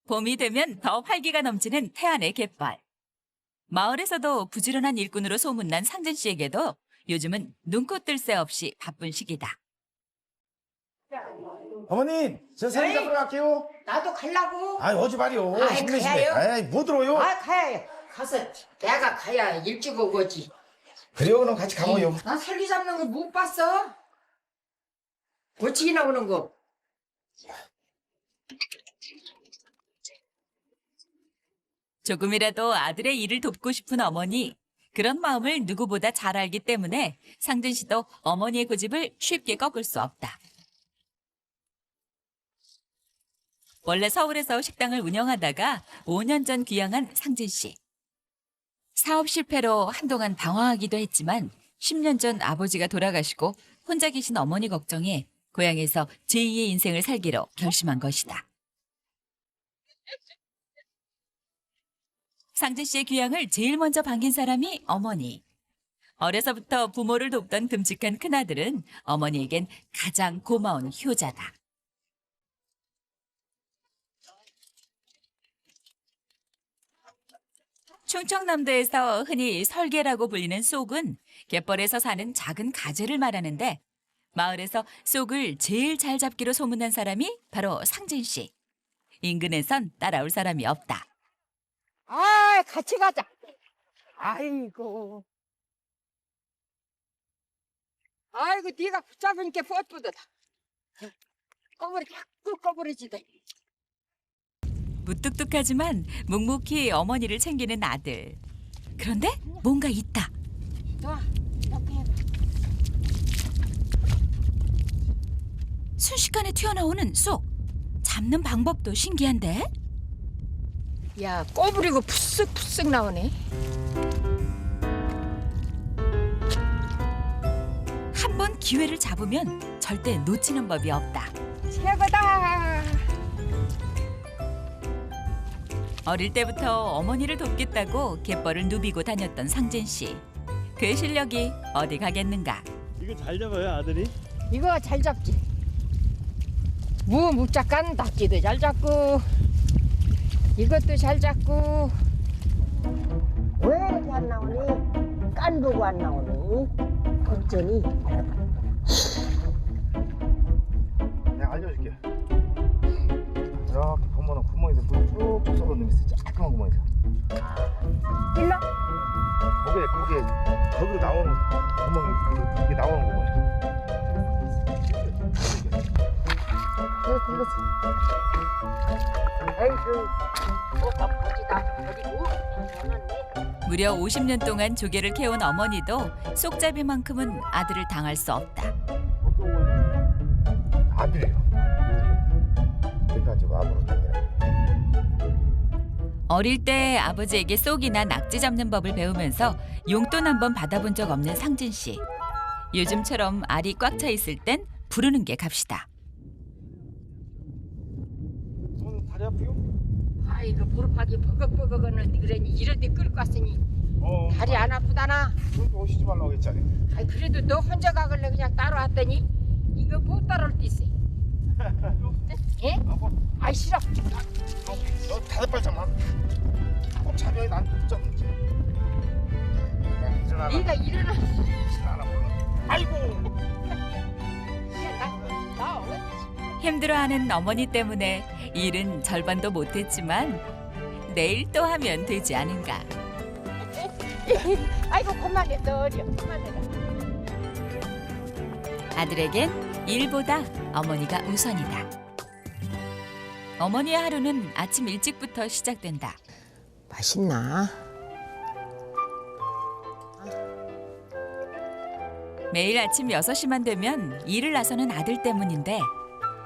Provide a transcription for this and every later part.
봄이 되면 더 활기가 넘치는 태안의 갯벌. 마을에서도 부지런한 일꾼으로 소문난 상진 씨에게도 요즘은 눈코 뜰 새 없이 바쁜 시기다. 어머님, 저 새우 잡으러 갈게요. 나도 가려고. 아이, 오지 마리오. 아이, 힘내시네. 가야요? 아이, 못 들어요. 아, 가야. 가서 내가 가야 일찍 오거지. 그래요, 그럼 같이 가모요. 나 설기 잡는 거 못 봤어. 고치기 나오는 거. 조금이라도 아들의 일을 돕고 싶은 어머니. 그런 마음을 누구보다 잘 알기 때문에 상진 씨도 어머니의 고집을 쉽게 꺾을 수 없다. 원래 서울에서 식당을 운영하다가 5년 전 귀향한 상진 씨. 사업 실패로 한동안 방황하기도 했지만 10년 전 아버지가 돌아가시고 혼자 계신 어머니 걱정에 고향에서 제2의 인생을 살기로 결심한 것이다. 상진 씨의 귀향을 제일 먼저 반긴 사람이 어머니. 어려서부터 부모를 돕던 듬직한 큰아들은 어머니에겐 가장 고마운 효자다. 충청남도에서 흔히 설계라고 불리는 쏙은 갯벌에서 사는 작은 가재를 말하는데 마을에서 쏙을 제일 잘 잡기로 소문난 사람이 바로 상진 씨. 인근에선 따라올 사람이 없다. 아, 같이 가자. 아이고. 아이고, 네가 붙잡으니까 뻣뻣하다. 꼬부리 자꾸 꼬부리지다. 무뚝뚝하지만 묵묵히 어머니를 챙기는 아들. 그런데 뭔가 있다. 좋아, 이렇게 해봐. 순식간에 튀어나오는 쏙. 잡는 방법도 신기한데? 야, 꼬부리고 푸쓱푸쓱 나오네. 한 번 기회를 잡으면 절대 놓치는 법이 없다. 최고다. 어릴 때부터 어머니를 돕겠다고 갯벌을 누비고 다녔던 상진 씨. 그 실력이 어디 가겠는가. 이거 잘 잡아요, 아들이? 이거 잘 잡지. 무무짝간 닭지도 잘 잡고 이것도 잘 잡고. 왜 이렇게 안 나오니? 깐 보고 안 나오니? 걱정이. 내가 알려줄게. 이렇게 보면은 구멍에서 물 쭉쭉 쏟아내면서 조그만 구멍에서. 일로. 거기로 나오는 구멍이, 이게 나오는 구멍. 그거. 아이고, 뭐가 거지다. 버리고. 잘하네. 무려 50년 동안 조개를 캐온 어머니도 쏙잡이만큼은 아들을 당할 수 없다. 아들이요. 그래가지고 아무로 다녀. 어릴 때 아버지에게 쏙이나 낙지 잡는 법을 배우면서 용돈 한 번 받아본 적 없는 상진 씨. 요즘처럼 알이 꽉 차 있을 땐 부르는 게 값이다. 손 다리 아프요? 아이고, 무릎하기 버걱버걱하는데 그러니 이런 데 끌고 왔으니 다리 안 아프다나? 그렇게 오시지 말라고 했잖아요. 아이, 그래도 너 혼자 가길래 그냥 따라왔더니 이거 못 따라올 때 있어. 예? 아이, 싫어. 아이, 너 다섯 발짝만 꼭 잡아야 난 붙잡는지. 일어나라. 네가 일어나. 일어나라 몰라. 아이고. 나 어디? 힘들어하는 어머니 때문에 일은 절반도 못했지만 내일 또 하면 되지 않은가. 아이고, 그만해. 너 어려. 그만해라. 아들에겐 일보다 어머니가 우선이다. 어머니의 하루는 아침 일찍부터 시작된다. 맛있나? 매일 아침 6시만 되면 일을 나서는 아들 때문인데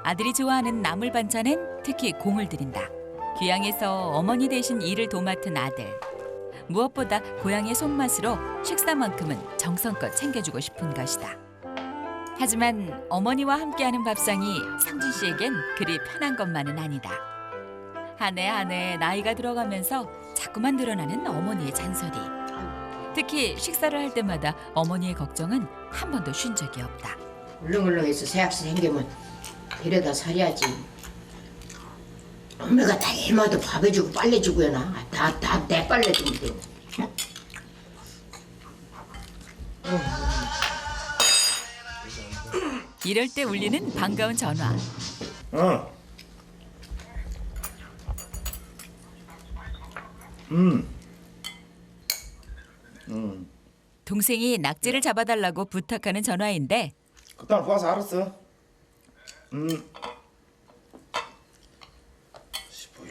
아들이 좋아하는 나물 반찬엔 특히 공을 들인다. 귀향에서 어머니 대신 일을 도맡은 아들. 무엇보다 고향의 손맛으로 식사만큼은 정성껏 챙겨주고 싶은 것이다. 하지만 어머니와 함께하는 밥상이 상진 씨에겐 그리 편한 것만은 아니다. 한 해 한 해 나이가 들어가면서 자꾸만 늘어나는 어머니의 잔소리. 특히 식사를 할 때마다 어머니의 걱정은 한 번도 쉰 적이 없다. 울렁울렁해서 새 학생 생기면 이러다 살해야지. 엄마가 다 애마도 밥 해주고 빨래주고 해놔. 다 내 빨래주면 돼. 이럴 때 울리는 반가운 전화. 어. 동생이 낙지를 잡아달라고 부탁하는 전화인데 그딴 거 와서 알았어. 15일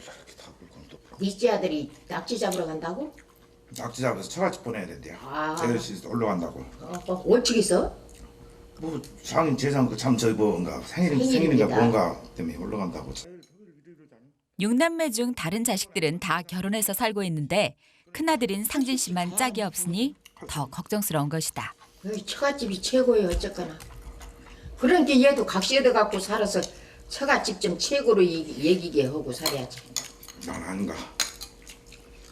날 이렇게 다 물건 또 풀어. 니째 아들이 낙지 잡으러 간다고? 낙지 잡아서 처갓집 보내야 된대요. 아. 제일씨 올라간다고. 원칙 있어? 뭐 장인 재산 그참 저기 뭔가 생일인가 생일입니다. 뭔가 때문에 올라간다고. 육남매 중 다른 자식들은 다 결혼해서 살고 있는데 큰아들인 상진 씨만 짝이 없으니 더 걱정스러운 것이다. 여기 처갓집이 최고예요 어쨌거나. 그러니까 얘도 각시에다 갖고 살아서 처갓집 좀 최고로 얘기게 하고 살아야지. 난 아닌가.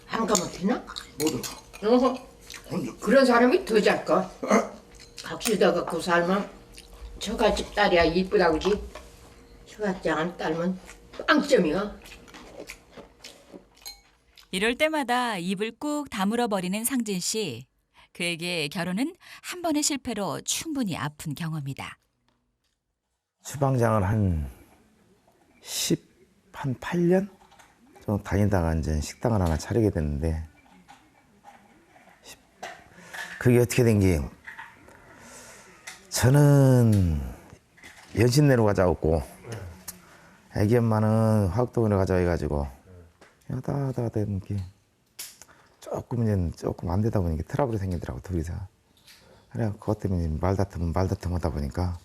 안 가면 되나? 못 들어가. 어허. 혼자. 그런 사람이 더 잘까? 각시에다 갖고 살면 처갓집 딸이야 이쁘다고지. 처갓집 안 딸면 빵점이야. 이럴 때마다 입을 꾹 다물어 버리는 상진 씨. 그에게 결혼은 한 번의 실패로 충분히 아픈 경험이다. 주방장을 한 8년 정도 다니다가 이제 식당을 하나 차리게 됐는데 그게 어떻게 된 게 저는 연신내로 가져왔고 애기 엄마는 화학동으로 가져와가지고 하다 되는 게 조금 안 되다 보니까 트러블이 생기더라고 둘이서. 그래 그것 때문에 말다툼 하다 보니까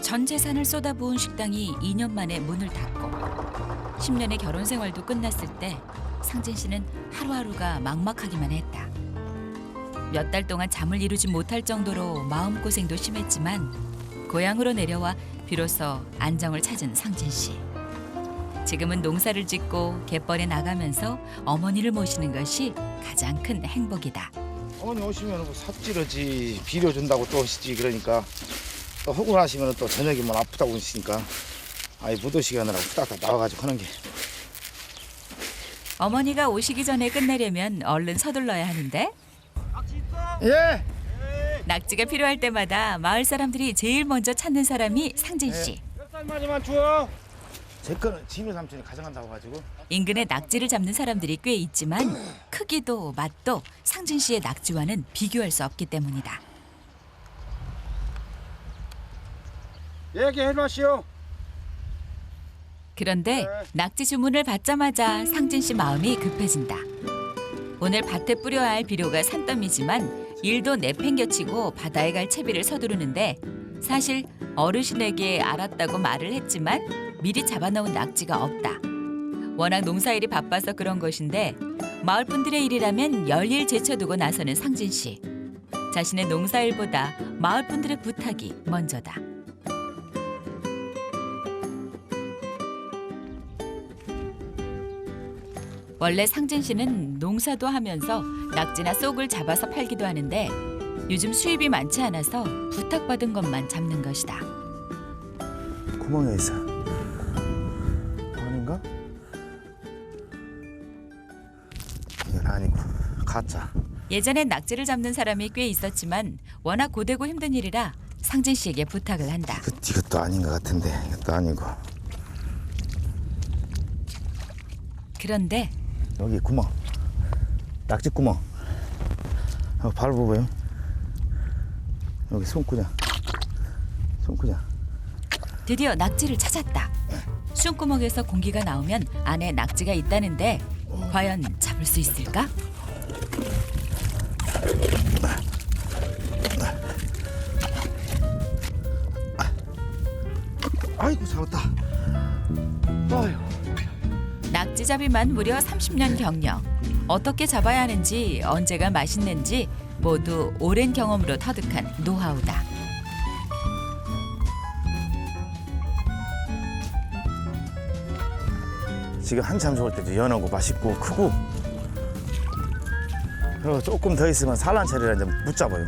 전 재산을 쏟아부은 식당이 2년 만에 문을 닫고 10년의 결혼 생활도 끝났을 때 상진 씨는 하루하루가 막막하기만 했다. 몇 달 동안 잠을 이루지 못할 정도로 마음고생도 심했지만 고향으로 내려와 비로소 안정을 찾은 상진 씨. 지금은 농사를 짓고 갯벌에 나가면서 어머니를 모시는 것이 가장 큰 행복이다. 어머니 오시면 뭐 삽질하지 비료준다고 또 오시지. 그러니까 또 하고 나시면 또 저녁에 뭐 아프다고 하시니까 아예 못 오시게 하느라고 후다닥 나와가지고 하는 게. 어머니가 오시기 전에 끝내려면 얼른 서둘러야 하는데 예. 낙지가 필요할 때마다 마을 사람들이 제일 먼저 찾는 사람이 상진 씨. 몇 살만이만 줘. 제 거는 진우 삼촌이 가져간다고 가지고. 인근에 낙지를 잡는 사람들이 꽤 있지만 크기도 맛도 상진 씨의 낙지와는 비교할 수 없기 때문이다. 얘기해 놔시오. 그런데 낙지 주문을 받자마자 상진 씨 마음이 급해진다. 오늘 밭에 뿌려야 할 비료가 산더미지만 일도 내팽겨치고 바다에 갈 채비를 서두르는데 사실 어르신에게 알았다고 말을 했지만 미리 잡아놓은 낙지가 없다. 워낙 농사일이 바빠서 그런 것인데 마을 분들의 일이라면 열일 제쳐두고 나서는 상진 씨. 자신의 농사일보다 마을 분들의 부탁이 먼저다. 원래 상진 씨는 농사도 하면서 낙지나 쏙을 잡아서 팔기도 하는데 요즘 수입이 많지 않아서 부탁받은 것만 잡는 것이다. 구멍에 있어. 아닌가? 이건 아니고 가짜. 예전엔 낙지를 잡는 사람이 꽤 있었지만 워낙 고되고 힘든 일이라 상진 씨에게 부탁을 한다. 이것도 아닌 것 같은데 이것도 아니고. 그런데 여기 구멍, 낙지 구멍. 밟아봐요. 여기 손구녕. 드디어 낙지를 찾았다. 숨구멍에서 공기가 나오면 안에 낙지가 있다는데 과연 잡을 수 있을까? 아이고 잡았다. 아유. 낙지잡이만 무려 30년 경력. 어떻게 잡아야 하는지 언제가 맛있는지 모두 오랜 경험으로 터득한 노하우다. 지금 한참 좋을 때죠. 연하고 맛있고 크고. 그리고 조금 더 있으면 산란철이라 이제 못 잡아요.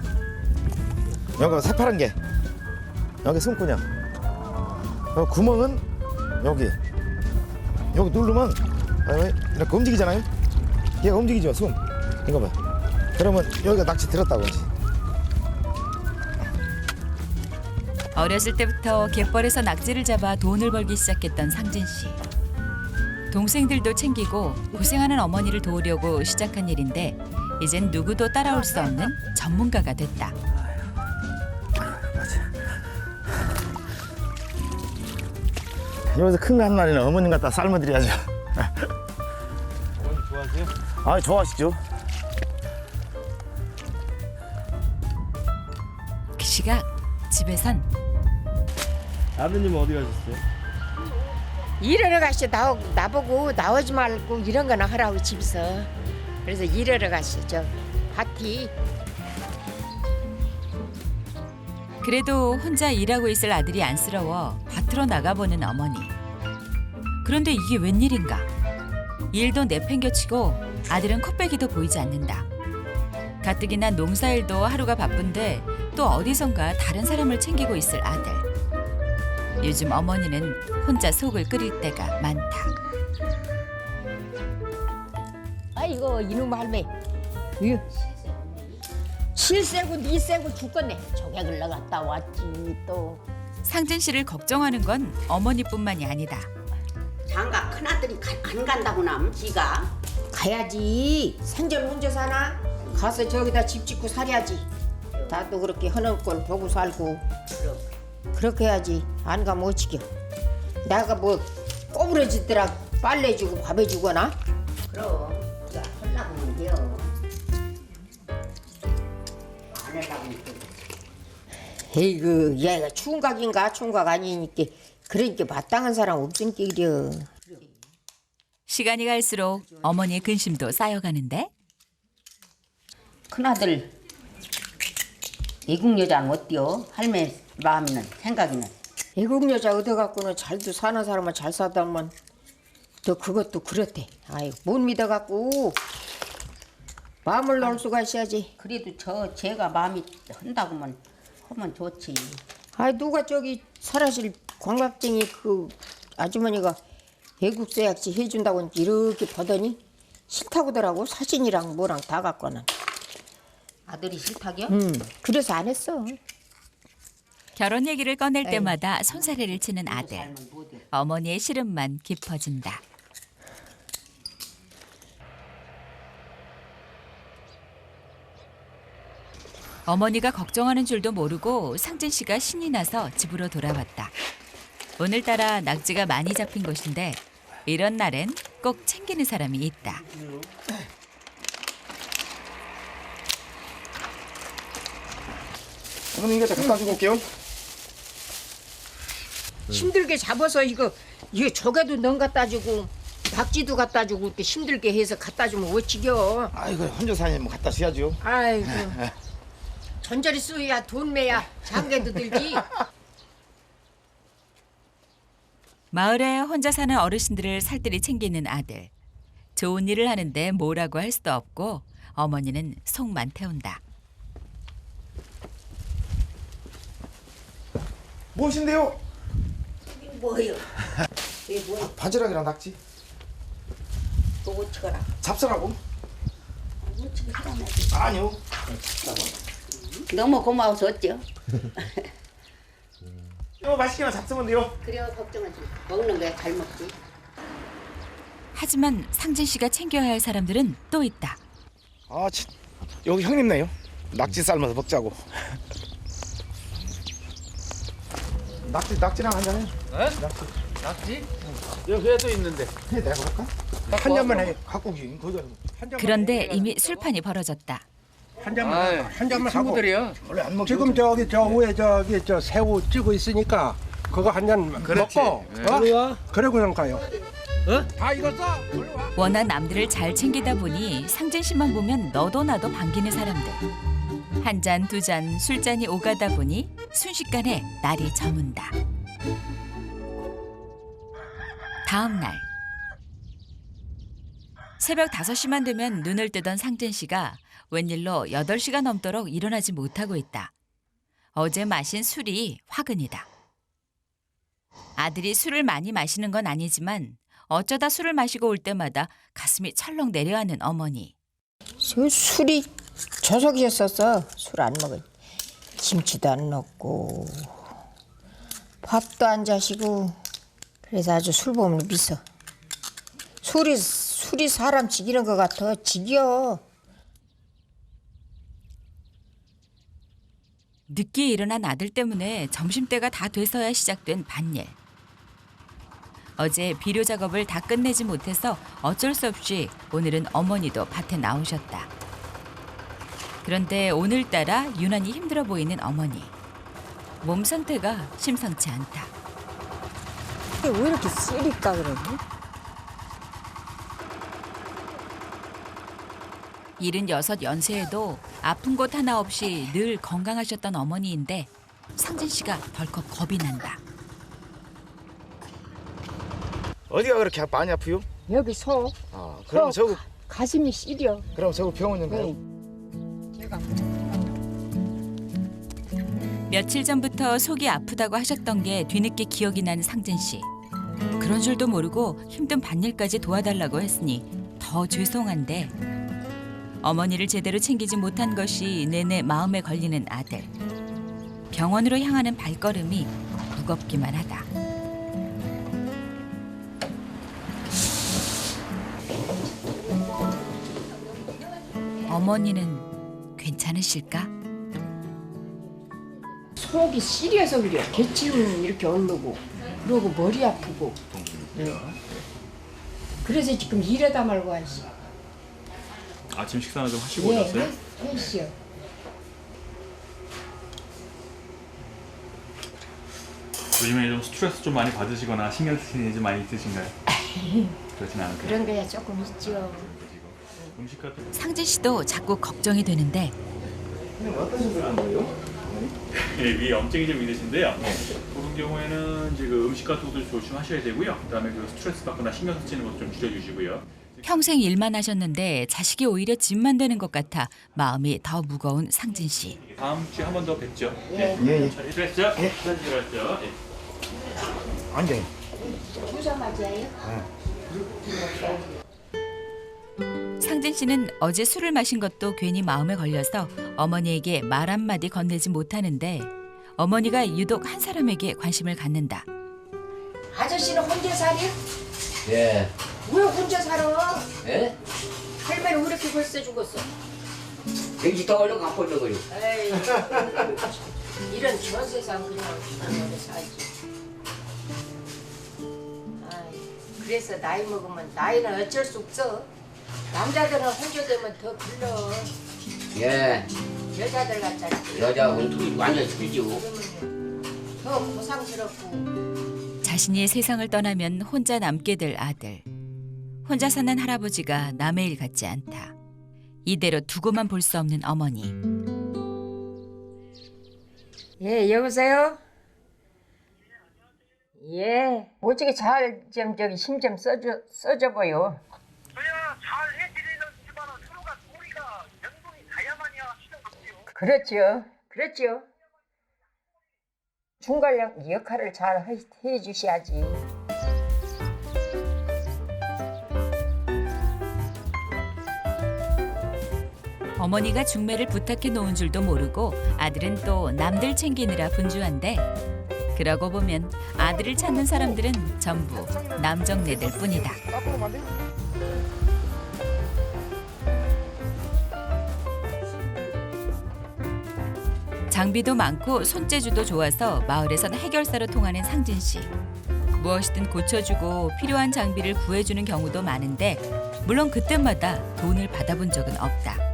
여기 새파란 게 여기 손구녕. 구멍은 여기 여기 누르면 이렇게 움직이잖아요. 얘가 움직이죠, 숨. 이거 봐. 그러면 여기가 낚시 들었다고 하지. 어렸을 때부터 갯벌에서 낙지를 잡아 돈을 벌기 시작했던 상진 씨. 동생들도 챙기고 고생하는 어머니를 도우려고 시작한 일인데 이젠 누구도 따라올 수 없는 전문가가 됐다. 여기서 큰 거 한 마리는 어머님 갖다 삶아드려야죠. 어머니 좋아하세요? 아, 좋아하시죠? 그 시각 집에선 아드님 어디 가셨어요? 일하러 가시 나보고 나오지 말고 이런 거나 하라고 집에서. 그래서 일하러 가시 저 밭이. 그래도 혼자 일하고 있을 아들이 안쓰러워 밭으로 나가보는 어머니. 그런데 이게 웬일인가? 일도 내팽겨치고 아들은 코빼기도 보이지 않는다. 가뜩이나 농사일도 하루가 바쁜데 또 어디선가 다른 사람을 챙기고 있을 아들. 요즘 어머니는 혼자 속을 끓일 때가 많다. 아이고 이놈 할매. 이거 실세고 니세고 죽겠네. 저격을 나갔다 왔지 또. 상진 씨를 걱정하는 건 어머니뿐만이 아니다. 장가 큰아들이 안 간다고 남 지가 가야지. 생전 혼자 사나? 가서 저기다 집 짓고 살아야지. 나도 그렇게 하는 걸 보고 살고. 그렇게 해야지. 안 가면 어찌겨. 내가 뭐 꼬부러지더라 빨래 주고 밥 해주거나. 그럼 그가 하려고 하면 돼요. 안 하려고 하면 돼. 에이그 얘가 총각인가 총각 아니니까 그러니까 마땅한 사람 없으니까 이려. 시간이 갈수록 어머니의 근심도 쌓여가는데 큰아들 외국 여자는 어때요? 할매 마음에는 생각이는 외국 여자 얻어갖고는 잘도 사는 사람은 잘 사다만 또 그것도 그렇대. 아이 못 믿어갖고 마음을 놓을 수가 있어야지. 그래도 제가 마음이 한다고만 하면 좋지. 아이 누가 저기 설아실 광각쟁이 그 아주머니가 외국 서약지 해준다고 이렇게 보더니 싫다고더라고. 사진이랑 뭐랑 다 갖고는. 아들이 싫다겨? 그래서 안 했어. 결혼 얘기를 꺼낼 때마다 손사래를 치는 아들. 살면 못해. 어머니의 시름만 깊어진다. 어머니가 걱정하는 줄도 모르고 상진 씨가 신이 나서 집으로 돌아왔다. 오늘따라 낙지가 많이 잡힌 곳인데 이런 날엔 꼭 챙기는 사람이 있다. 어머니 이거 다 갖다 주고 올게요. 힘들게 잡아서 이거 조개도 넌 갖다 주고 낙지도 갖다 주고 이렇게 힘들게 해서 갖다 주면 어찌겨. 아이고 혼자 사니 뭐 갖다 줘야죠. 아이고 전절이 쓰야 돈 매야 장개도 들지. 마을에 혼자 사는 어르신들을 살뜰히 챙기는 아들. 좋은 일을 하는데 뭐라고 할 수도 없고 어머니는 속만 태운다. 무엇인데요? 뭐요? 이게 뭐요? 바지락이랑 낙지. 또 어찌거라? 잡수라고? 어찌게 하라나지? 아니요. 너무 고마워서 어찌요? 이거 맛있게만 잡수면 돼요. 그래요 걱정하지 마. 먹는 거야 잘 먹지. 하지만 상진 씨가 챙겨야 할 사람들은 또 있다. 아, 여기 형님네요. 낙지 삶아서 먹자고. 낙지랑 한 잔 해. 낙지? 여기 회도 있는데. 해 내가 볼까? 한 잔만 해. 갖고 오기. 거기 그런데 이미 술판이 벌어졌다. 한 잔만 하고 드려. 원래 안 먹죠. 지금 저기 저 위에 저기 저 새우 찌고 있으니까 그거 한 잔 먹고 그래 그냥 가요. 다 익었어? 워낙 남들을 잘 챙기다 보니 상진 씨만 보면 너도 나도 반기는 사람들. 한 잔, 두 잔 술잔이 오가다 보니 순식간에 날이 저문다. 다음 날 새벽 5시만 되면 눈을 뜨던 상진 씨가 웬일로 8시가 넘도록 일어나지 못하고 있다. 어제 마신 술이 화근이다. 아들이 술을 많이 마시는 건 아니지만 어쩌다 술을 마시고 올 때마다 가슴이 철렁 내려앉는 어머니. 술이 저속이었었어. 술 안 먹을. 김치도 안 넣고 밥도 안 자시고 그래서 아주 술 보면 미쳐. 술이 사람 지기는 것 같아. 지겨. 늦게 일어난 아들 때문에 점심때가 다 돼서야 시작된 밭일. 어제 비료 작업을 다 끝내지 못해서 어쩔 수 없이 오늘은 어머니도 밭에 나오셨다. 그런데 오늘따라 유난히 힘들어 보이는 어머니. 몸 상태가 심상치 않다. 왜 이렇게 쓰릴까 그러니? 76 연세에도 아픈 곳 하나 없이 늘 건강하셨던 어머니인데 상진 씨가 덜컥 겁이 난다. 어디가 그렇게 많이 아프요? 여기 속 아, 그럼 저거 가슴이 시려. 그럼 저거 병원 좀 가요. 제가 며칠 전부터 속이 아프다고 하셨던 게 뒤늦게 기억이 나는 상진 씨. 그런 줄도 모르고 힘든 밭일까지 도와달라고 했으니 더 죄송한데 어머니를 제대로 챙기지 못한 것이 내내 마음에 걸리는 아들. 병원으로 향하는 발걸음이 무겁기만 하다. 어머니는 괜찮으실까? 속이 시려서 그래. 기침은 이렇게 얼르고 그러고 머리 아프고. 그래서 지금 일하다 말고 하시. 아침 식사는 좀 하시고 오셨어요? 했어요. 요즘에 좀 스트레스 좀 많이 받으시거나 신경 쓰시는 일 좀 많이 있으신가요? 그렇진 않으세요? 그런 거야 조금 있죠. 음식 같은 상진 씨도 자꾸 걱정이 되는데 위에 염증이 좀 있으신데요. 그런 경우에는 이제 그 음식 같은 것도 조심하셔야 되고요. 그다음에 그 스트레스 받거나 신경 쓰시는 것도 좀 줄여주시고요. 평생 일만 하셨는데 자식이 오히려 짐만 되는 것 같아 마음이 더 무거운 상진 씨. 다음 주에 한 번 더 뵙죠. 예, 예. 잘했죠? 예. 잘했죠? 예. 앉아요. 주사 맞아요? 상진 씨는 어제 술을 마신 것도 괜히 마음에 걸려서 어머니에게 말 한마디 건네지 못하는데 어머니가 유독 한 사람에게 관심을 갖는다. 아저씨는 혼자 살이? 예. 왜 혼자 살아? 예? 할머니 왜 이렇게 벌써 죽었어? 여기 더 얼른 갖고 있는 거요. 에이, 이런 저 세상 그냥 오래 살지. 아이, 그래서 나이 먹으면 나이는 어쩔 수 없어. 남자들은 혼자 되면 더 불러. 예. 여자들 같잖아. 여자 원투 완전 틀죠. 그러면 더 고상스럽고. 자신이 세상을 떠나면 혼자 남게 될 아들. 혼자 사는 할아버지가 남의 일 같지 않다. 이대로 두고만 볼 수 없는 어머니. 예, 여보세요? 예, 어떻게 잘 좀 저기 힘 좀 써줘봐요. 저야 잘 해드리는지만 서로가 소리가 연동이 가야만이야 하시는 거지요. 그렇죠, 그렇죠. 중간력 역할을 잘 해주셔야지. 어머니가 중매를 부탁해 놓은 줄도 모르고 아들은 또 남들 챙기느라 분주한데 그러고 보면 아들을 찾는 사람들은 전부 남정네들 뿐이다. 장비도 많고 손재주도 좋아서 마을에선 해결사로 통하는 상진 씨. 무엇이든 고쳐주고 필요한 장비를 구해주는 경우도 많은데 물론 그때마다 돈을 받아본 적은 없다.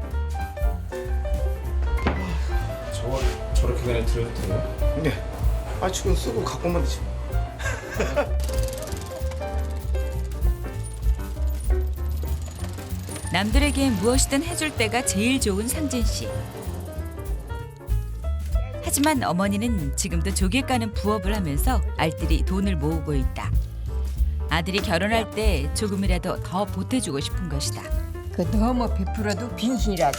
저렇게 그냥 들어도 돼요? 네. 아, 지금 쓰고 갖고 오면 되지. 남들에게 무엇이든 해줄 때가 제일 좋은 상진 씨. 하지만 어머니는 지금도 조개 까는 부업을 하면서 알뜰히 돈을 모으고 있다. 아들이 결혼할 때 조금이라도 더 보태주고 싶은 것이다. 그 너무 베풀어도 빈신이라도.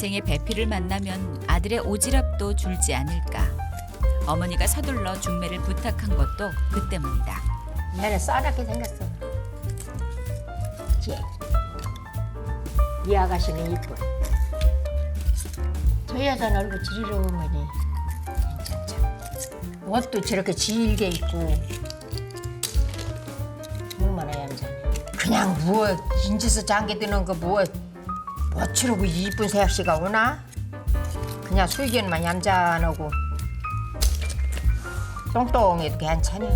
인생의 배필을 만나면 아들의 오지랖도 줄지 않을까. 어머니가 서둘러 중매를 부탁한 것도 그 때문이다. 얘는 싸납게 생겼어. 이 아가씨는 이뻐. 저 여자는 얼굴 지리러우면이 괜찮죠. 옷도 저렇게 질게 입고 얼마나 얌전해. 그냥 뭐 인제서 장기 드는 거 뭐 멋추르고 이쁜 새아씨가 오나? 그냥 술견만 얌전하고 똥똥해도 괜찮아.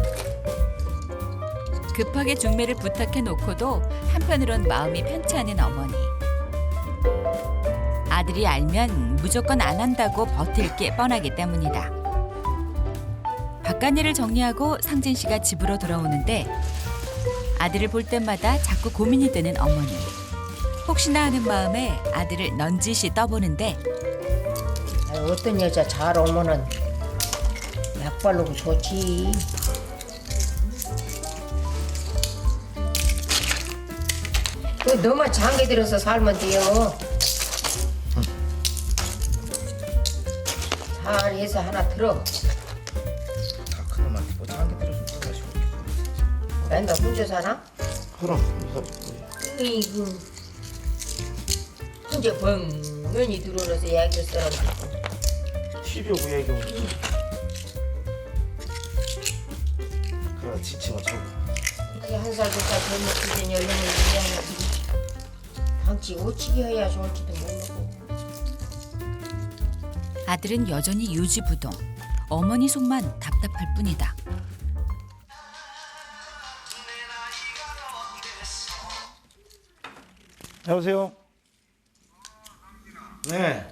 급하게 중매를 부탁해 놓고도 한편으론 마음이 편치 않은 어머니. 아들이 알면 무조건 안 한다고 버틸 게 뻔하기 때문이다. 바깥일을 정리하고 상진 씨가 집으로 돌아오는데 아들을 볼 때마다 자꾸 고민이 되는 어머니. 혹시나 하는 마음에 아들을 넌지시 떠보는데 어떤 여자 잘 오면은 약 바르고 좋지. 그 너만 장기 들어서 살면 돼요. 잘해서 하나 들어. 다 그놈만 뭐 장기 들어서 가지고. 맨날 혼자 사나? 그럼 이구 혼자 벙은이 들어오면서 얘기할 사람 있고. 시비오고 얘기하고. 그래 지치면 자고. 그게 한 살 두 살 젊은 연령을 이해하는 방치 오치기 해야 좋을지도 모르고. 아들은 여전히 유지부동. 어머니 속만 답답할 뿐이다. 여보세요. 네.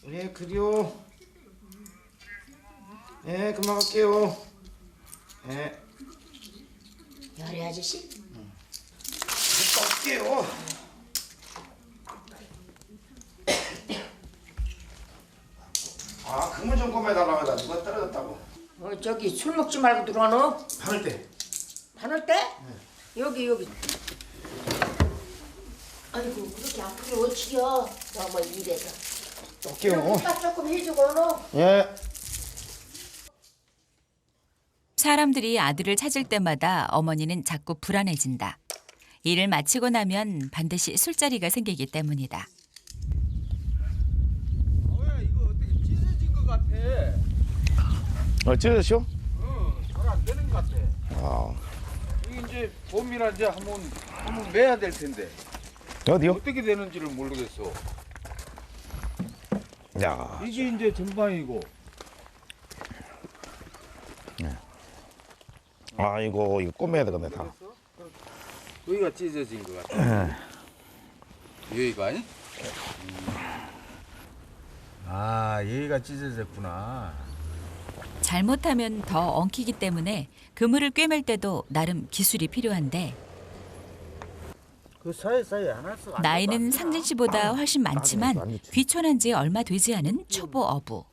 예, 그래요. 예, 금방 갈게요. 예. 야래 아저씨? 금방 갈게요. 아, 그물 좀 꺼매달라고 하다 누가 떨어졌다고. 저기 술 먹지 말고 들어와너. 바늘 때. 바늘 때? 여기. 아이고 그렇게 아프게 어치겨. 너무 이래서. 갈게요. 딱 조금 해주고 너. 예. 사람들이 아들을 찾을 때마다 어머니는 자꾸 불안해진다. 일을 마치고 나면 반드시 술자리가 생기기 때문이다. 이거 어떻게 찢어진 것 같아. 찢어졌쇼? 잘 안 되는 것 같아. 아. 이게 이제 봄이라 이제 한번 매야 될 텐데 어디요? 어떻게 되는지를 모르겠어. 야. 이게 이제 전방이고. 아이고 이거 꼬매야 되겠네 다. 여기가 찢어진 것 같아. 여기가 아니? 아 여기가 찢어졌구나. 잘못하면 더 엉키기 때문에 그물을 꿰맬 때도 나름 기술이 필요한데 그 사이사이 안 할수. 나이는 상진 씨보다 훨씬 많지만 귀촌한 지 얼마 되지 않은 초보 어부.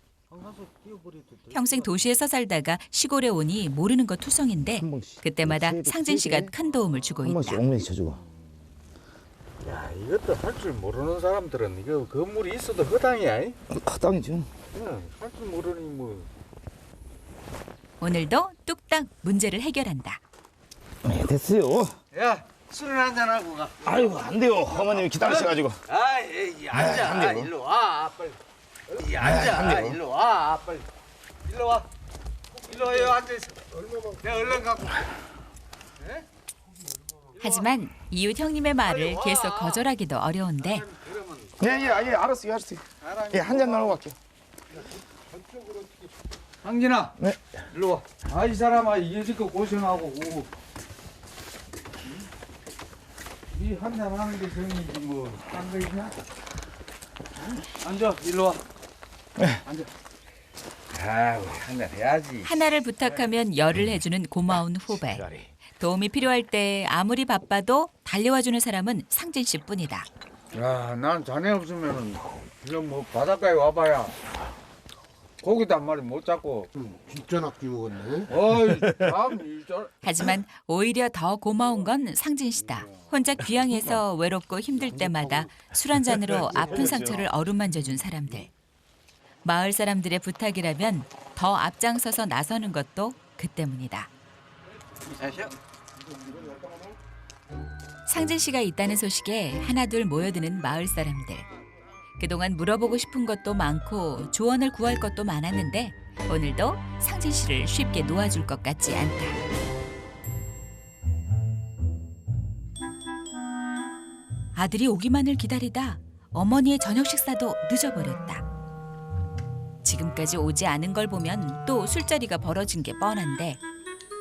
평생 도시에서 살다가 시골에 오니 모르는 것 투성인데 그때마다 상진 씨가 큰 도움을 주고 한 번씩 있다. 옥면이 쳐주고. 야 이것도 할 줄 모르는 사람들은 이거 건물이 있어도 허당이야. 허당이죠. 할 줄 모르니 뭐. 오늘도 뚝딱 문제를 해결한다. 네, 됐어요. 야 술을 한잔 하고 가. 아이고 안 돼요. 어머님이 기다리셔가지고. 앉아. 안 돼요. 일로 와 빨리. 안 앉아. 돼요. 일로 와 빨리. 일로 와. 여기 앉아 있어. 내가 얼른 갖고. 하지만 이웃 형님의 말을 계속 거절하기도 어려운데 예, 알았어요. 예, 한 잔 나누고 갈게요. 황진아. 네. 일로 와. 이 사람아 이제껏 고생하고 이 한잔 하는 게 정이지 뭐. 딴 거 있냐? 앉아. 일로 와. 네. 앉아. 우리 한잔 해야지. 하나를 부탁하면 열을 해주는 고마운 후배. 도움이 필요할 때 아무리 바빠도 달려와주는 사람은 상진 씨뿐이다. 난 자네 없으면은 그냥 뭐 바닷가에 와봐야 고기도 한 마리 못 잡고. 진짜 낚시 먹었네. 어이 참 일절. 하지만 오히려 더 고마운 건 상진 씨다. 혼자 귀향해서 외롭고 힘들 때마다 술 한 잔으로 아픈 상처를 어루만져준 사람들. 마을 사람들의 부탁이라면 더 앞장서서 나서는 것도 그 때문이다. 상진 씨가 있다는 소식에 하나둘 모여드는 마을 사람들. 그동안 물어보고 싶은 것도 많고 조언을 구할 것도 많았는데 오늘도 상진 씨를 쉽게 놓아줄 것 같지 않다. 아들이 오기만을 기다리다 어머니의 저녁 식사도 늦어버렸다. 지금까지 오지 않은 걸 보면 또 술자리가 벌어진 게 뻔한데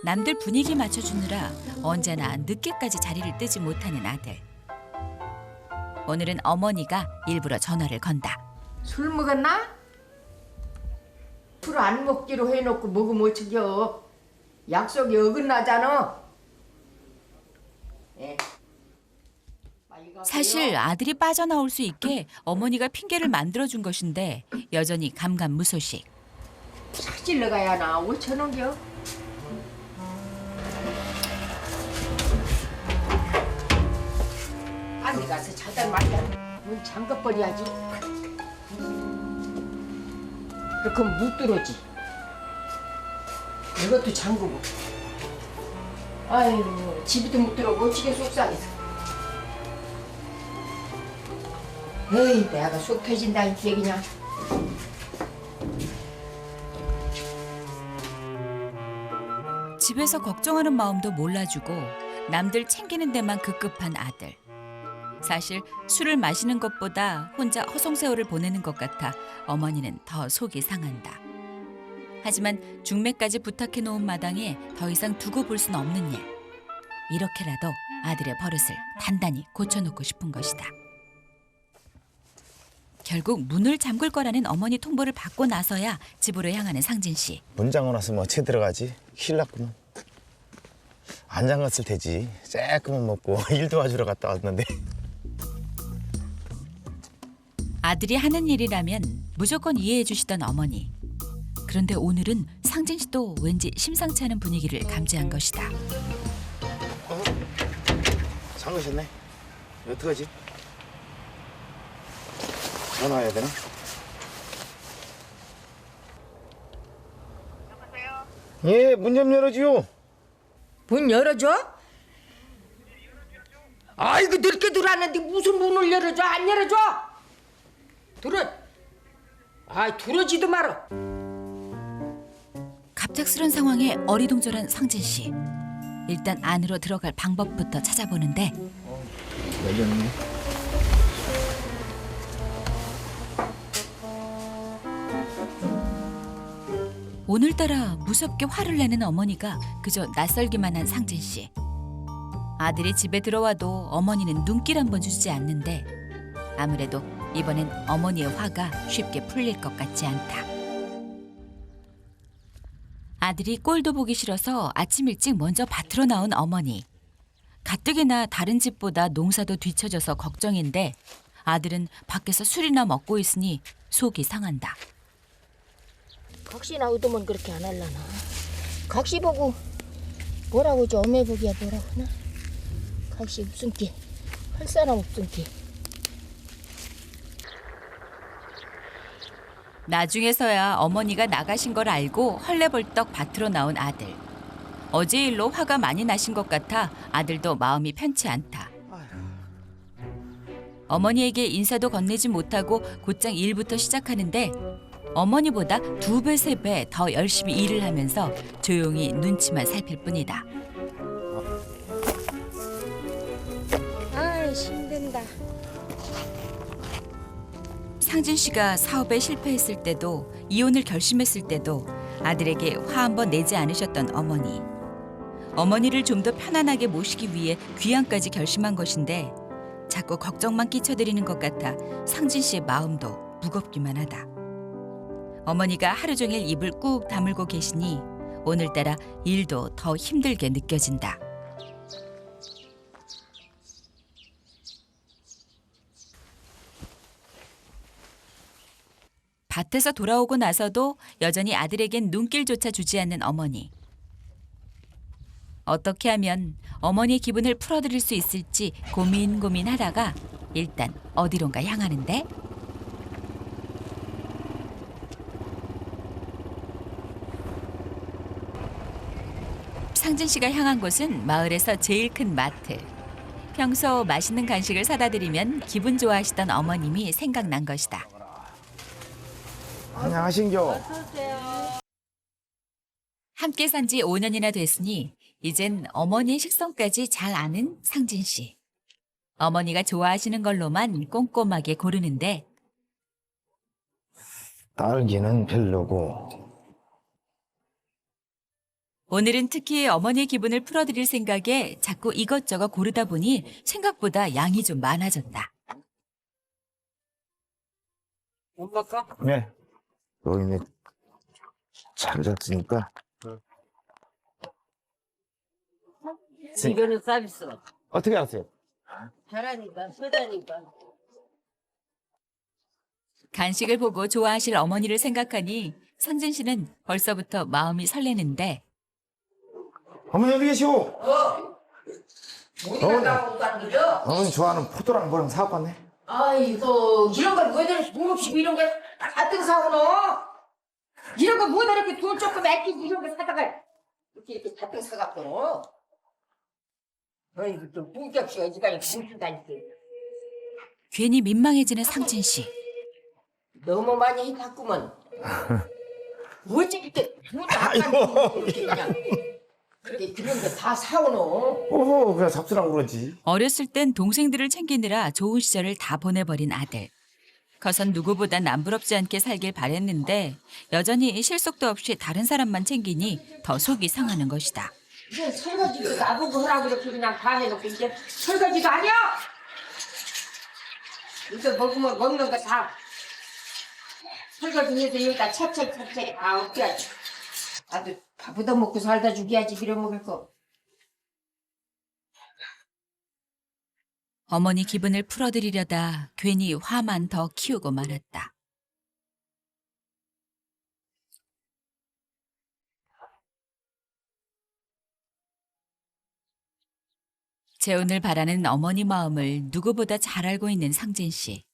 남들 분위기 맞춰주느라 언제나 늦게까지 자리를 뜨지 못하는 아들. 오늘은 어머니가 일부러 전화를 건다. 술 먹었나? 술 안 먹기로 해놓고 먹으면 어쩌겨. 약속이 어긋나잖아. 예. 사실 아들이 빠져나올 수 있게 어머니가 핑계를 만들어준 것인데 여전히 감감무소식. 찾으러 가야 하나 5,000원겨. 안에 가서 자다 말다 문 잠궈버려야지. 그럼 못 들어오지. 이것도 잠그고. 아유 집에도 못 들어오고 어찌게 속상해서. 에이 내가 속 터진다 이게 그냥. 집에서 걱정하는 마음도 몰라주고 남들 챙기는 데만 급급한 아들. 사실 술을 마시는 것보다 혼자 허송세월을 보내는 것 같아 어머니는 더 속이 상한다. 하지만 중매까지 부탁해 놓은 마당에 더 이상 두고 볼 수는 없는 일. 이렇게라도 아들의 버릇을 단단히 고쳐놓고 싶은 것이다. 결국 문을 잠글 거라는 어머니 통보를 받고 나서야 집으로 향하는 상진 씨. 문 잠궈놨으면 어떻게 들어가지? 큰일 났구만. 안 잠갔을 테지. 쬐끔만 먹고 일 도와주러 갔다 왔는데. 아들이 하는 일이라면 무조건 이해해 주시던 어머니. 그런데 오늘은 상진 씨도 왠지 심상치 않은 분위기를 감지한 것이다. 잠그셨네. 어떡하지? 전화해야 되나? 여보세요? 예, 문 좀 열어줘요. 문 열어줘? 아이고 늦게 들어왔는데 무슨 문을 열어줘? 안 열어줘? 들어. 아이 들어지도 말어. 갑작스런 상황에 어리둥절한 상진 씨. 일단 안으로 들어갈 방법부터 찾아보는데 열렸네. 오늘따라 무섭게 화를 내는 어머니가 그저 낯설기만 한 상진 씨. 아들이 집에 들어와도 어머니는 눈길 한 번 주지 않는데 아무래도 이번엔 어머니의 화가 쉽게 풀릴 것 같지 않다. 아들이 꼴도 보기 싫어서 아침 일찍 먼저 밭으로 나온 어머니. 가뜩이나 다른 집보다 농사도 뒤처져서 걱정인데 아들은 밖에서 술이나 먹고 있으니 속이 상한다. 각시나 의도면 그렇게 안 할라나. 각시 보고 뭐라고 저 어메보기야 뭐라고 하나. 각시 웃음기 할 사람 웃음기. 나중에서야 어머니가 나가신 걸 알고 헐레벌떡 밭으로 나온 아들. 어제 일로 화가 많이 나신 것 같아 아들도 마음이 편치 않다. 어머니에게 인사도 건네지 못하고 곧장 일부터 시작하는데 어머니보다 2배, 3배 더 열심히 일을 하면서 조용히 눈치만 살필 뿐이다. 아이 힘든다. 상진 씨가 사업에 실패했을 때도 이혼을 결심했을 때도 아들에게 화 한 번 내지 않으셨던 어머니. 어머니를 좀 더 편안하게 모시기 위해 귀향까지 결심한 것인데 자꾸 걱정만 끼쳐드리는 것 같아 상진 씨의 마음도 무겁기만 하다. 어머니가 하루 종일 입을 꾹 다물고 계시니 오늘따라 일도 더 힘들게 느껴진다. 밭에서 돌아오고 나서도 여전히 아들에겐 눈길조차 주지 않는 어머니. 어떻게 하면 어머니의 기분을 풀어드릴 수 있을지 고민하다가 일단 어디론가 향하는데 상진 씨가 향한 곳은 마을에서 제일 큰 마트. 평소 맛있는 간식을 사다 드리면 기분 좋아하시던 어머님이 생각난 것이다. 안녕하신겨. 함께 산 지 5년이나 됐으니 이젠 어머니의 식성까지 잘 아는 상진 씨. 어머니가 좋아하시는 걸로만 꼼꼼하게 고르는데 딸기는 별로고. 오늘은 특히 어머니의 기분을 풀어드릴 생각에 자꾸 이것저것 고르다 보니 생각보다 양이 좀 많아졌다. 네. 노인네 잘 잤으니까. 이거는 서비스. 어떻게 아세요? 잘하니까, 쓰다니까. 간식을 보고 좋아하실 어머니를 생각하니 상진 씨는 벌써부터 마음이 설레는데 어머니 여기 계시오. 어디 나오고 가는 거죠? 어머니 좋아하는 포도랑 뭐랑 사갖고 왔네. 아이고, 이런 걸 뭐들 몸없이 이런 게 가뜩 사오노? 이런 거 뭐들 이렇게 돈 조금 아끼지 이런 거 사다가 이렇게 가뜩 사갖고. 아이고, 또 품격시가 이지간히 굶긴다니까. 괜히 민망해지는 상진 씨. 너무 많이 해놨구먼. 어째 이렇게 돈을 안 이렇게 그냥. 그렇게 그런 거 다 사오노? 오호, 그냥 잡수라고 그러지. 어렸을 땐 동생들을 챙기느라 좋은 시절을 다 보내버린 아들. 커선 누구보다 남부럽지 않게 살길 바랬는데 여전히 실속도 없이 다른 사람만 챙기니 더 속이 상하는 것이다. 이제 설거지도 나보고 하라고 이렇게 그냥 다 해놓고 이제 설거지가 아니야! 이거 먹으면 먹는 거 다 설거지해서 여기다 찹찹찹찹 다 엎겨야지. 아주 밥보다 먹고 살다 죽여야지 빌어먹을 거. 어머니 기분을 풀어드리려다 괜히 화만 더 키우고 말았다. 재혼을 바라는 어머니 마음을 누구보다 잘 알고 있는 상진 씨.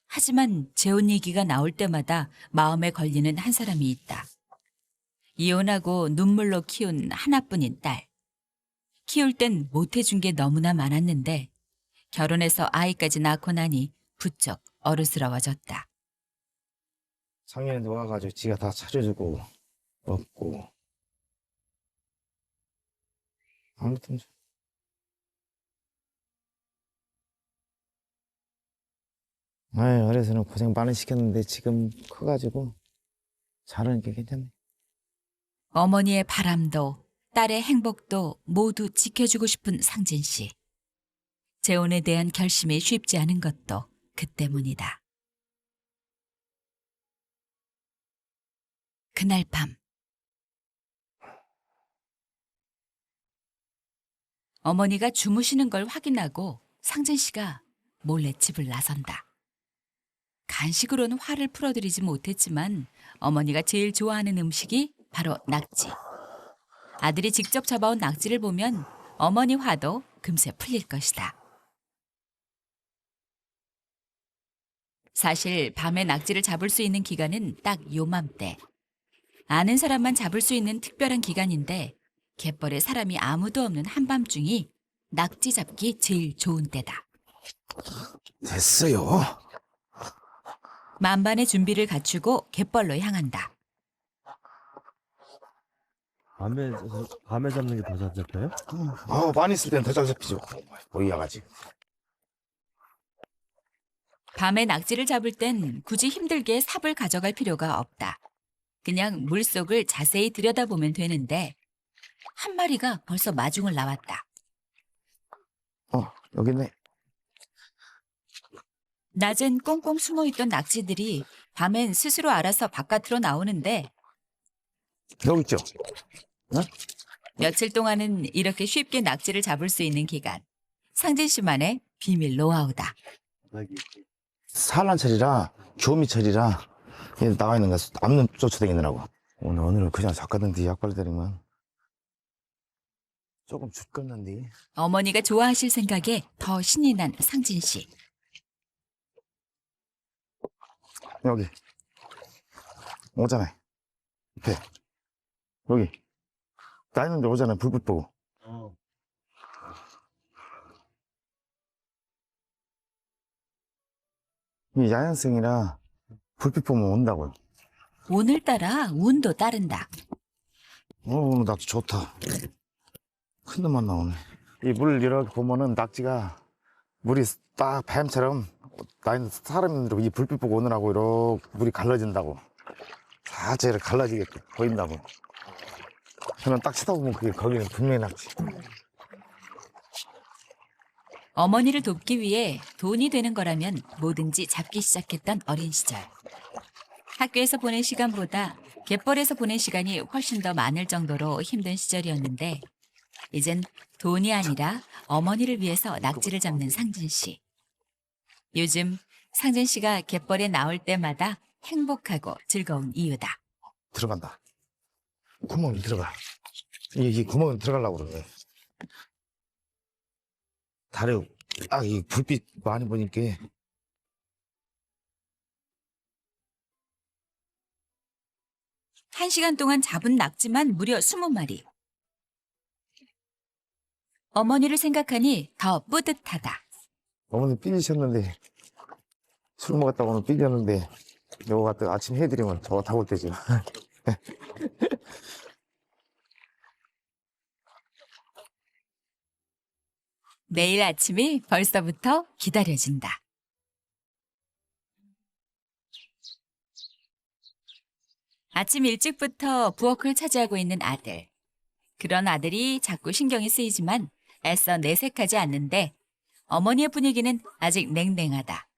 하지만 재혼 얘기가 나올 때마다 마음에 걸리는 한 사람이 있다. 이혼하고 눈물로 키운 하나뿐인 딸. 키울 땐 못해준 게 너무나 많았는데 결혼해서 아이까지 낳고 나니 부쩍 어른스러워졌다. 작년에 놓아가지고 지가 다 차려주고 먹고. 아무튼 어려서는 고생 많이 시켰는데 지금 커가지고 잘하는 게 괜찮네. 어머니의 바람도 딸의 행복도 모두 지켜주고 싶은 상진 씨. 재혼에 대한 결심이 쉽지 않은 것도 그 때문이다. 그날 밤 어머니가 주무시는 걸 확인하고 상진 씨가 몰래 집을 나선다. 간식으로는 화를 풀어드리지 못했지만 어머니가 제일 좋아하는 음식이 바로 낙지. 아들이 직접 잡아온 낙지를 보면 어머니 화도 금세 풀릴 것이다. 사실 밤에 낙지를 잡을 수 있는 기간은 딱 요맘때. 아는 사람만 잡을 수 있는 특별한 기간인데 갯벌에 사람이 아무도 없는 한밤중이 낙지 잡기 제일 좋은 때다. 됐어요. 만반의 준비를 갖추고 갯벌로 향한다. 밤에 잡는 게 더 잘 잡혀요? 많이 있을 땐 더 잘 잡히죠. 모이야가지고. 밤에 낙지를 잡을 땐 굳이 힘들게 삽을 가져갈 필요가 없다. 그냥 물속을 자세히 들여다보면 되는데 한 마리가 벌써 마중을 나왔다. 여기 있네. 낮엔 꽁꽁 숨어있던 낙지들이 밤엔 스스로 알아서 바깥으로 나오는데 여기 있죠. 며칠 동안은 이렇게 쉽게 낙지를 잡을 수 있는 기간. 상진 씨만의 비밀 노하우다. 산란철이라 교미철이라 얘 나와 있는 거 앞눈 쫓아다니느라고. 오늘은 그냥 작가든지 약발 때리면 조금 죽겠는데. 어머니가 좋아하실 생각에 더 신이 난 상진 씨. 여기 오잖아요. 옆에 여기 나 있는데 오잖아요. 불빛 보고. 이 야행성이라 불빛 보면 온다고요. 오늘따라 운도 따른다. 오늘 낙지 좋다. 큰 놈만 나오네. 이 물 이렇게 보면은 낙지가 물이 딱 뱀처럼 나는 사람들이 이 불빛 보고 오느라고 이렇게 물이 갈라진다고. 살짝 이렇게 갈라지게 보인다고. 저는 딱 쳐다보면 그게 거기는 분명히 낙지. 어머니를 돕기 위해 돈이 되는 거라면 뭐든지 잡기 시작했던 어린 시절. 학교에서 보낸 시간보다 갯벌에서 보낸 시간이 훨씬 더 많을 정도로 힘든 시절이었는데 이젠 돈이 아니라 어머니를 위해서 낙지를 잡는 상진 씨. 요즘 상진 씨가 갯벌에 나올 때마다 행복하고 즐거운 이유다. 들어간다. 구멍이 들어가. 이 구멍에 들어가려고 그러네. 다리 딱 이 불빛 많이 보니까 1시간 동안 잡은 낙지만 무려 20마리. 어머니를 생각하니 더 뿌듯하다. 어머니 삐지셨는데 술 먹었다고 오늘 삐졌는데 요거 갖다 아침 해드리면 저 다 올 때죠. 내일 아침이 벌써부터 기다려진다. 아침 일찍부터 부엌을 차지하고 있는 아들. 그런 아들이 자꾸 신경이 쓰이지만 애써 내색하지 않는데 어머니의 분위기는 아직 냉랭하다.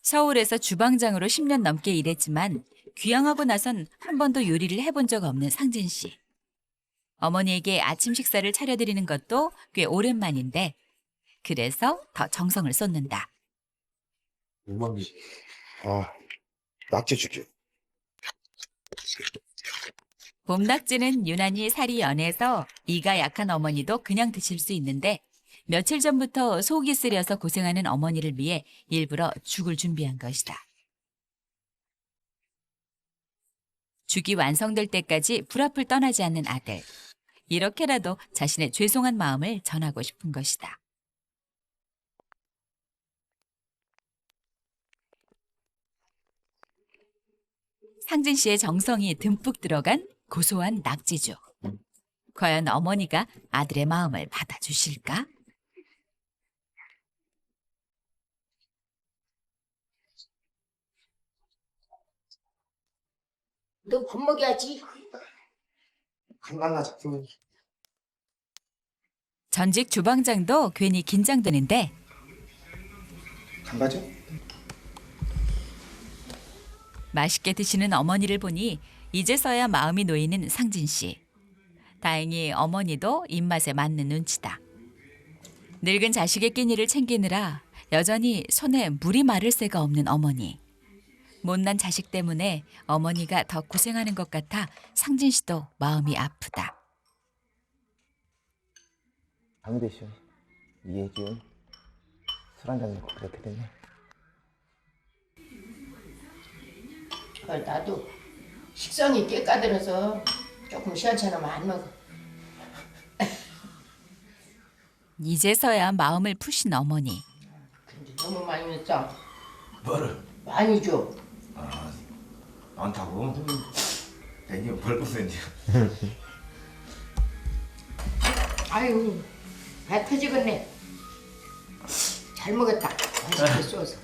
서울에서 주방장으로 10년 넘게 일했지만 귀향하고 나선 한 번도 요리를 해본 적 없는 상진 씨. 어머니에게 아침 식사를 차려드리는 것도 꽤 오랜만인데 그래서 더 정성을 쏟는다. 낙지 줄게. 봄낙지는 유난히 살이 연해서 이가 약한 어머니도 그냥 드실 수 있는데 며칠 전부터 속이 쓰려서 고생하는 어머니를 위해 일부러 죽을 준비한 것이다. 죽이 완성될 때까지 불 앞을 떠나지 않는 아들. 이렇게라도 자신의 죄송한 마음을 전하고 싶은 것이다. 상진 씨의 정성이 듬뿍 들어간 고소한 낙지죽. 과연 어머니가 아들의 마음을 받아주실까? 너 밥 먹여야지. 간간나 잡수면. 전직 주방장도 괜히 긴장되는데 간 가죠? 맛있게 드시는 어머니를 보니 이제서야 마음이 놓이는 상진 씨. 다행히 어머니도 입맛에 맞는 눈치다. 늙은 자식의 끼니를 챙기느라 여전히 손에 물이 마를 새가 없는 어머니. 못난 자식 때문에 어머니가 더 고생하는 것 같아 상진 씨도 마음이 아프다. 밤이 되시오. 이해지요. 술 한잔 먹고 그렇게 됐네. 나도 식성이 깨까들어서 조금 시원찮으면 안 먹어. 이제서야 마음을 푸신 어머니. 근데 너무 많이 냈어. 뭐를? 많이 줘. 많다고? 괜히 벌거든요. 아유, 배 터지겠네. 잘 먹었다. 맛있게 쏘서.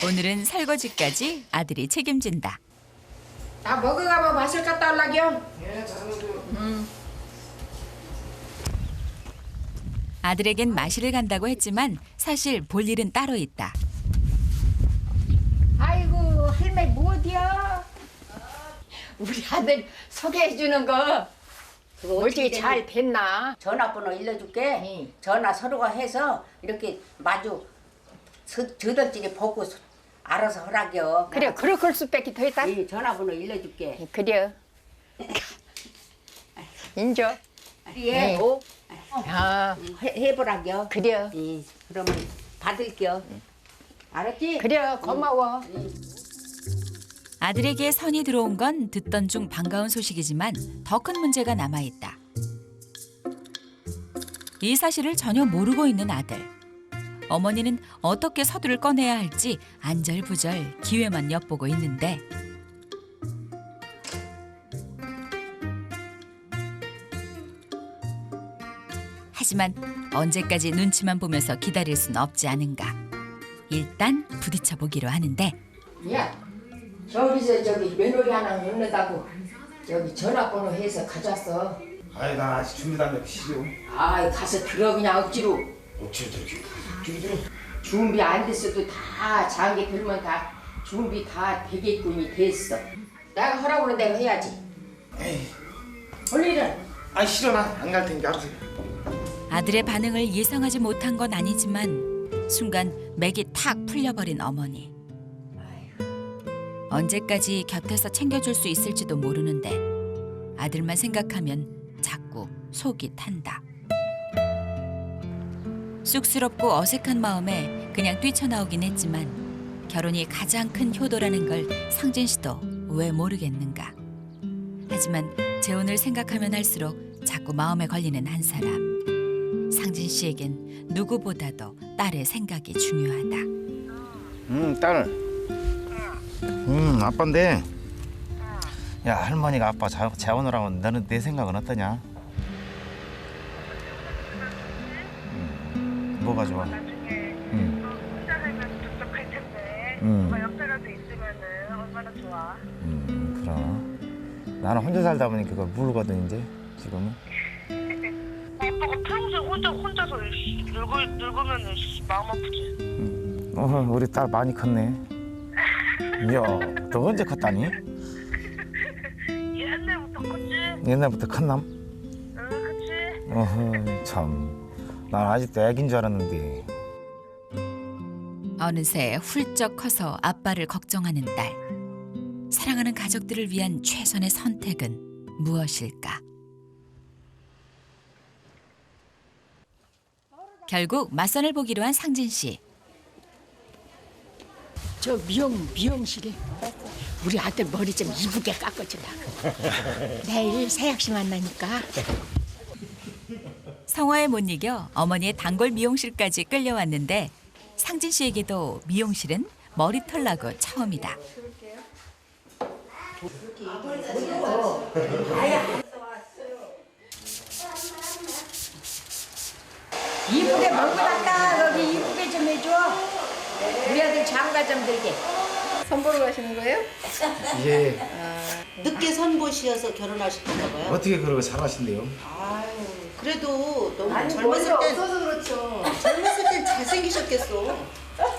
오늘은 설거지까지 아들이 책임진다. 다 먹어가면 맛을 갖다 올라겨. 아들에겐 마시를 간다고 했지만 사실 볼 일은 따로 있다. 아이고 할머니 뭐 어디야? 우리 아들 소개해주는 거 그거 어떻게 잘 됐나? 전화번호 일러줄게. 전화 서로가 해서 이렇게 마주 저들끼리 보고 알아서 하라겨. 그래 그럴 수밖에 더 있다. 이 전화번호 일러줄게. 그래. 인조. 예, 오. 아 해보라겨. 그래. 그러면 받을게요. 알았지? 그래 고마워. 아들에게 선이 들어온 건 듣던 중 반가운 소식이지만 더 큰 문제가 남아있다. 이 사실을 전혀 모르고 있는 아들. 어머니는 어떻게 서두를 꺼내야 할지 안절부절 기회만 엿보고 있는데 하지만 언제까지 눈치만 보면서 기다릴 순 없지 않은가. 일단 부딪혀 보기로 하는데 야, 저기 며느리 하나 넣는다고 여기 전화번호 해서 가져왔어. 아이 나 아직 준비도 안 됐시오. 아, 가서 들어 그냥 억지로. 억지로 들기. 준비 안 됐어도 다 장기 들면 다 준비 다 되게끔이 됐어. 내가 하라고 하는 대로 해야지. 에이. 볼 일은. 아 싫어 나 안 갈 테니까 알아서. 아들의 반응을 예상하지 못한 건 아니지만 순간 맥이 탁 풀려버린 어머니. 언제까지 곁에서 챙겨줄 수 있을지도 모르는데 아들만 생각하면 자꾸 속이 탄다. 쑥스럽고 어색한 마음에 그냥 뛰쳐나오긴 했지만 결혼이 가장 큰 효도라는 걸 상진 씨도 왜 모르겠는가. 하지만 재혼을 생각하면 할수록 자꾸 마음에 걸리는 한 사람. 상진 씨에겐 누구보다도 딸의 생각이 중요하다. 딸. 아빠인데. 야 할머니가 아빠 재혼을 하면 너는 내 생각은 어떠냐? 뭐가 좋아? 혼자 살면 적적할 텐데 엄마 옆에라도 있으면은 얼마나 좋아. 그럼 나는 혼자 살다 보니 그걸 모르거든 이제 지금은. 아빠가 평생 혼자서 늙으면 마음 아프지. 우리 딸 많이 컸네. 이야, 너 언제 컸다니? 옛날부터 컸지. 옛날부터 컸남? 응, 그치. 참. 난 아직도 애긴 줄 알았는데. 어느새 훌쩍 커서 아빠를 걱정하는 딸. 사랑하는 가족들을 위한 최선의 선택은 무엇일까? 결국 맞선을 보기로 한 상진 씨. 저 미용실에 우리 아들 머리 좀 이쁘게 깎아주려고. 내일 새약시 만나니까. 성화에 못 이겨 어머니의 단골 미용실까지 끌려왔는데 상진 씨에게도 미용실은 머리털 나고 처음이다. 이쁘게 먹고 났다. 여기 이쁘게 좀 해줘. 우리 아들 장가 좀 들게. 선 보러 가시는 거예요? 예. 늦게 선보시어서 결혼하셨나 봐요. 어떻게 그러고 잘하신대요? 아유, 그래도 너무 아니, 젊었을 머리가 땐 없어서 그렇죠. 젊었을 땐 잘생기셨겠어.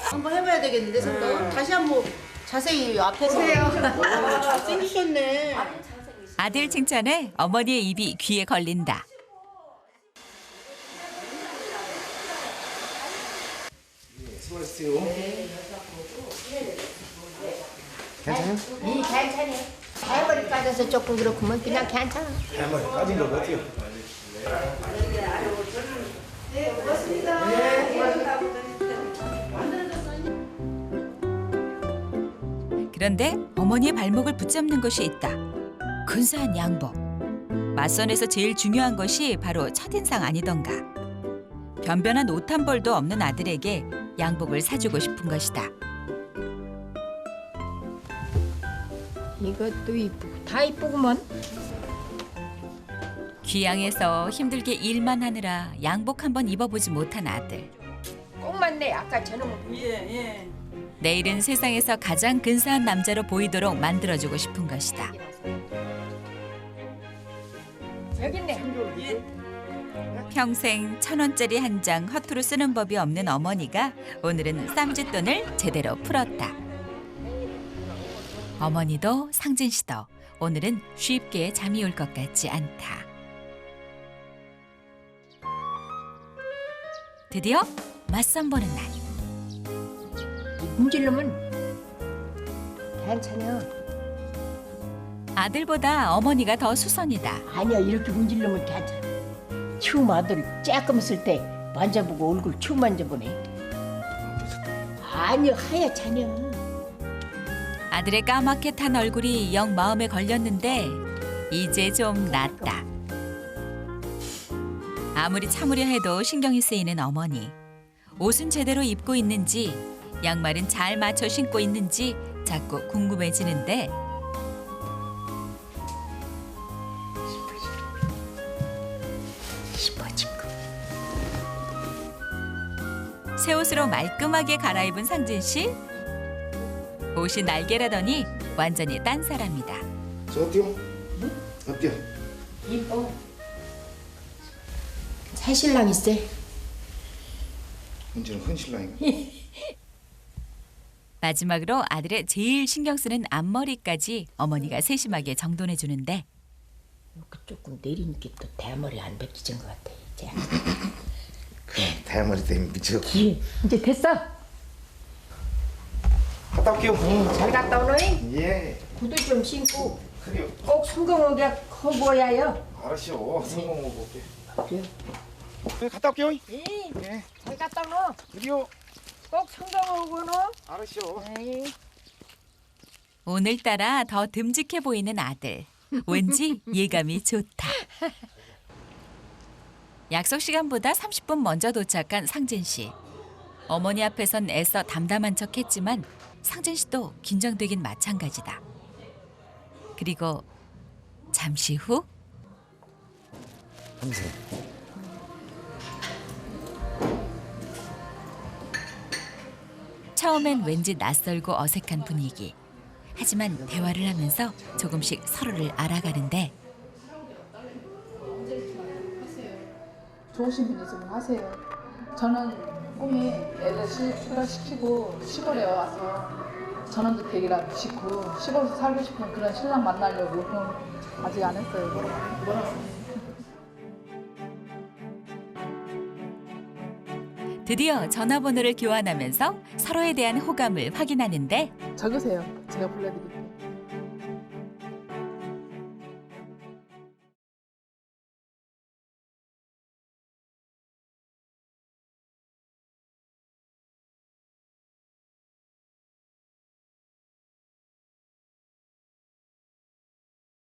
한번 해봐야 되겠는데 선도 다시 한번 자세히 앞에서 보세요. 잘생기셨네. 아들 칭찬에 어머니의 입이 귀에 걸린다. 수고하셨어요. 괜찮아요? 괜찮아. 할머니 빠져서 조금 그렇구만 그냥 괜찮아. 할머니 빠진 거 어때요? 그런데 어머니의 발목을 붙잡는 것이 있다. 근사한 양복. 맞선에서 제일 중요한 것이 바로 첫인상 아니던가. 변변한 옷 한 벌도 없는 아들에게 양복을 사주고 싶은 것이다. 이것도 이쁘고 다 이쁘구먼. 귀양에서 힘들게 일만 하느라 양복 한 번 입어보지 못한 아들. 꼭 맞네. 아까 저놈은. 예. 내일은 세상에서 가장 근사한 남자로 보이도록 만들어주고 싶은 것이다. 여기 있네. 평생 1,000원짜리 한 장 허투루 쓰는 법이 없는 어머니가 오늘은 쌈짓돈을 제대로 풀었다. 어머니도 상진 씨도 오늘은 쉽게 잠이 올 것 같지 않다. 드디어 맞선 보는 날. 문질러면 괜찮아. 아들보다 어머니가 더 수선이다. 아니야, 이렇게 문질르면 괜찮아. 처음 아들 쬐끔했을 때 만져보고 얼굴 처음 만져보네. 아니야, 하얗잖아. 아들의 까맣게 탄 얼굴이 영 마음에 걸렸는데 이제 좀 낫다. 아무리 참으려 해도 신경이 쓰이는 어머니. 옷은 제대로 입고 있는지, 양말은 잘 맞춰 신고 있는지 자꾸 궁금해지는데 새 옷으로 말끔하게 갈아입은 상진 씨. 옷이 날개라더니 완전히 딴 사람이다. 저 어때요? 어때요? 이뻐. 새 신랑 있어. 언제는 헌신랑이가. 마지막으로 아들의 제일 신경 쓰는 앞머리까지 어머니가 세심하게 정돈해 주는데 조금 내리니까 또 대머리 안 벗기진 것 같아. 이제. 그래, 대머리 때문에 미쳐. 이제 됐어. 갔다 올게요. 잘 갔다 오너잉? 예. 구두 좀 신고 그래요. 꼭 성공하게 하고 와요. 알았어. 성공하고 올게. 그래. 네, 갔다 올게요. 예. 잘 갔다 오너. 그래요. 꼭 성공하고 오너. 알았어. 오늘따라 더 듬직해 보이는 아들. 왠지 예감이 좋다. 약속 시간보다 30분 먼저 도착한 상진 씨. 어머니 앞에선 애써 담담한 척했지만 상진 씨도 긴장되긴 마찬가지다. 그리고 잠시 후 처음엔 왠지 낯설고 어색한 분위기. 하지만 대화를 하면서 조금씩 서로를 알아가는데 좋으신 분이시면 하세요. 저는 꿈이 애들 출가시키고 시골에 와서 전원주택 대기라도 짓고 시골에서 살고 싶은 그런 신랑 만나려고 아직 안 했어요. 뭐라고? 드디어 전화번호를 교환하면서 서로에 대한 호감을 확인하는데 적으세요. 제가 불러드릴게요.